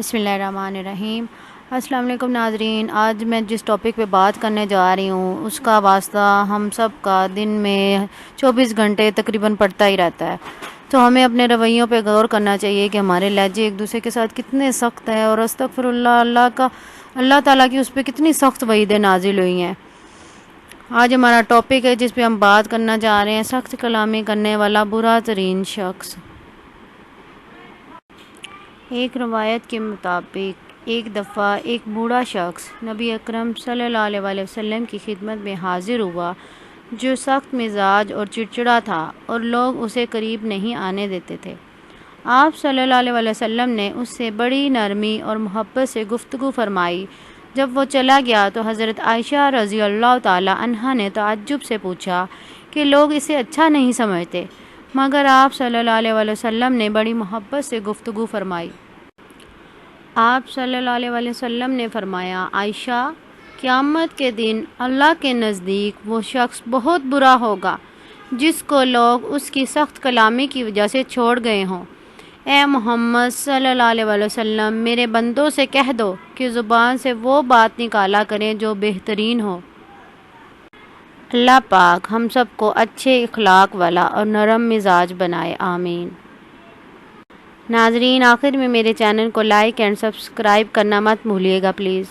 بسم اللہ الرحمن الرحیم۔ السلام علیکم ناظرین، آج میں جس ٹاپک پہ بات کرنے جا رہی ہوں اس کا واسطہ ہم سب کا دن میں 24 گھنٹے تقریباً پڑتا ہی رہتا ہے، تو ہمیں اپنے رویوں پہ غور کرنا چاہیے کہ ہمارے لہجے ایک دوسرے کے ساتھ کتنے سخت ہیں، اور استغفر اللہ تعالیٰ کی اس پہ کتنی سخت وعیدیں نازل ہوئی ہیں۔ آج ہمارا ٹاپک ہے جس پہ ہم بات کرنا چاہ رہے ہیں سخت کلامی کرنے والا برا ترین شخص۔ ایک روایت کے مطابق ایک دفعہ ایک بوڑھا شخص نبی اکرم صلی اللہ علیہ وسلم کی خدمت میں حاضر ہوا جو سخت مزاج اور چڑچڑا تھا اور لوگ اسے قریب نہیں آنے دیتے تھے۔ آپ صلی اللہ علیہ وسلم نے اس سے بڑی نرمی اور محبت سے گفتگو فرمائی۔ جب وہ چلا گیا تو حضرت عائشہ رضی اللہ تعالی عنہا نے تعجب سے پوچھا کہ لوگ اسے اچھا نہیں سمجھتے، مگر آپ صلی اللہ علیہ وسلم نے بڑی محبت سے گفتگو فرمائی۔ آپ صلی اللہ علیہ وسلم نے فرمایا، عائشہ، قیامت کے دن اللہ کے نزدیک وہ شخص بہت برا ہوگا جس کو لوگ اس کی سخت کلامی کی وجہ سے چھوڑ گئے ہوں۔ اے محمد صلی اللہ علیہ وسلم، میرے بندوں سے کہہ دو کہ زبان سے وہ بات نکالا کریں جو بہترین ہو۔ اللہ پاک ہم سب کو اچھے اخلاق والا اور نرم مزاج بنائے، آمین۔ ناظرین، آخر میں میرے چینل کو لائک اینڈ سبسکرائب کرنا مت بھولیے گا پلیز۔